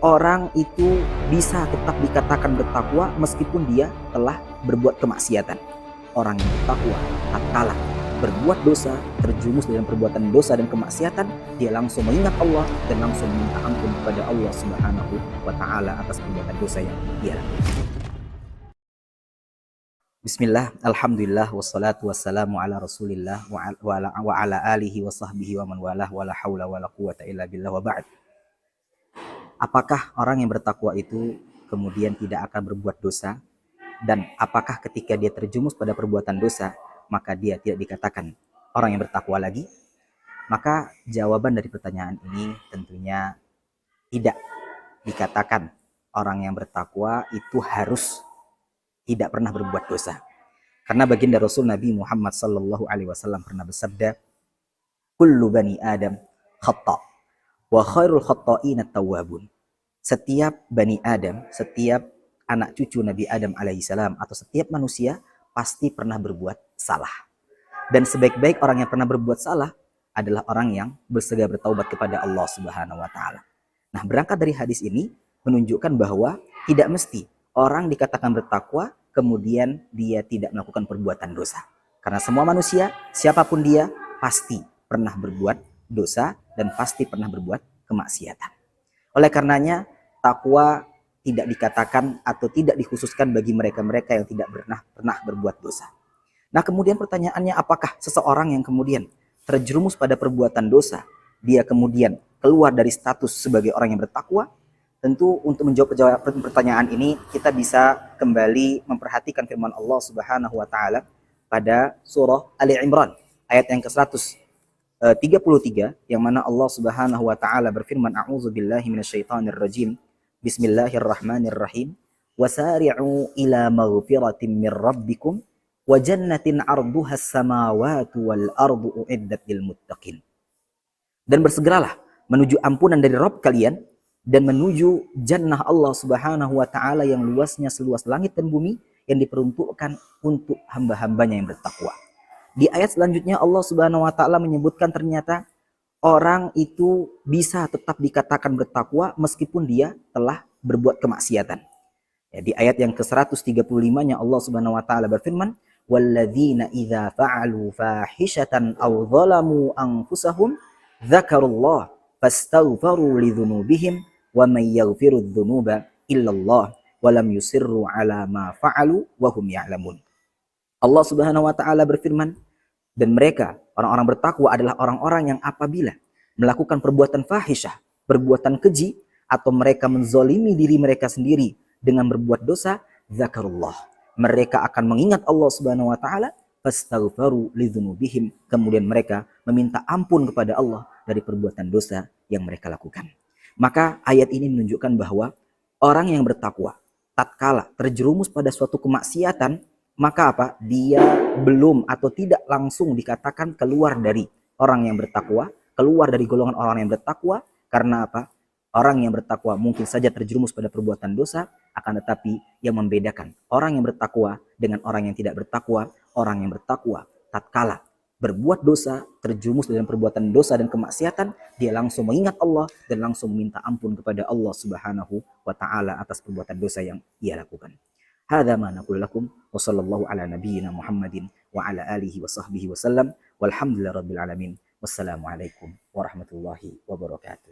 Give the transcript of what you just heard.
orang itu bisa tetap dikatakan bertakwa meskipun dia telah berbuat kemaksiatan. Orang yang bertakwa tatkala berbuat dosa, terjumus dalam perbuatan dosa dan kemaksiatan, dia langsung mengingat Allah dan langsung minta ampun kepada Allah Subhanahu wa taala atas perbuatan dosa yang dia lakukan. Bismillah, alhamdulillah, wassalatu wassalamu ala rasulillah wa ala alihi wa sahbihi wa man walah wa la hawla wa la quwata illa billah wa ba'd. Apakah orang yang bertakwa itu kemudian tidak akan berbuat dosa? Dan apakah ketika dia terjumus pada perbuatan dosa, maka dia tidak dikatakan orang yang bertakwa lagi? Maka jawaban dari pertanyaan ini tentunya tidak dikatakan orang yang bertakwa itu harus tidak pernah berbuat dosa. Karena baginda Rasul Nabi Muhammad sallallahu alaihi wasallam pernah bersabda, "Kullu bani Adam khata' wa khairul khata'ina tawwabun." Setiap bani Adam, setiap anak cucu Nabi Adam alaihissalam atau setiap manusia pasti pernah berbuat salah. Dan sebaik-baik orang yang pernah berbuat salah adalah orang yang bersegera bertaubat kepada Allah Subhanahu wa taala. Nah, berangkat dari hadis ini menunjukkan bahwa tidak mesti orang dikatakan bertakwa kemudian dia tidak melakukan perbuatan dosa. Karena semua manusia, siapapun dia, pasti pernah berbuat dosa dan pasti pernah berbuat kemaksiatan. Oleh karenanya, takwa tidak dikatakan atau tidak dikhususkan bagi mereka-mereka yang tidak pernah berbuat dosa. Nah, kemudian pertanyaannya, apakah seseorang yang kemudian terjerumus pada perbuatan dosa, dia kemudian keluar dari status sebagai orang yang bertakwa? Tentu untuk menjawab pertanyaan ini kita bisa kembali memperhatikan firman Allah Subhanahu wa taala pada surah Ali Imran ayat yang ke-133 yang mana Allah Subhanahu wa taala berfirman, a'udzubillahi minasyaitonir rajim, bismillahirrahmanirrahim, wasari'u ila maghfiratin mir rabbikum wa jannatin 'arduhas samawati wal ardu uiddat lil muttaqin. Dan bersegeralah menuju ampunan dari Rabb kalian dan menuju jannah Allah Subhanahu wa taala yang luasnya seluas langit dan bumi yang diperuntukkan untuk hamba-hambanya yang bertakwa. Di ayat selanjutnya Allah Subhanahu wa taala menyebutkan ternyata orang itu bisa tetap dikatakan bertakwa meskipun dia telah berbuat kemaksiatan. Ya, di ayat yang ke-135-nya Allah Subhanahu wa taala berfirman, "Walladzina idza fa'alu fahishatan aw zalamu anfusahum dzakarullah fastaghfaru lidzunubihim wa may yaghfirudz dzunuba illallah wa lam yusirru ala ma fa'alu wa hum ya'lamun." Allah Subhanahu wa taala berfirman, dan mereka orang-orang bertakwa adalah orang-orang yang apabila melakukan perbuatan fahisyah, perbuatan keji, atau mereka menzolimi diri mereka sendiri dengan berbuat dosa, zakarullah, mereka akan mengingat Allah Subhanahu wa taala, fastaghfaru lidzunubihim, kemudian mereka meminta ampun kepada Allah dari perbuatan dosa yang mereka lakukan. Maka ayat ini menunjukkan bahwa orang yang bertakwa tatkala terjerumus pada suatu kemaksiatan, maka apa? Dia belum atau tidak langsung dikatakan keluar dari orang yang bertakwa, keluar dari golongan orang yang bertakwa. Karena apa? Orang yang bertakwa mungkin saja terjerumus pada perbuatan dosa, akan tetapi yang membedakan orang yang bertakwa dengan orang yang tidak bertakwa, orang yang bertakwa tatkala berbuat dosa, terjerumus dalam perbuatan dosa dan kemaksiatan, dia langsung mengingat Allah dan langsung minta ampun kepada Allah Subhanahu wa taala atas perbuatan dosa yang ia lakukan. Hadza ma naqulu lakum wa sallallahu ala nabiyyina Muhammadin wa ala alihi wa sahbihi wa sallam walhamdulillahirabbil alamin. Wassalamu alaikum warahmatullahi wabarakatuh.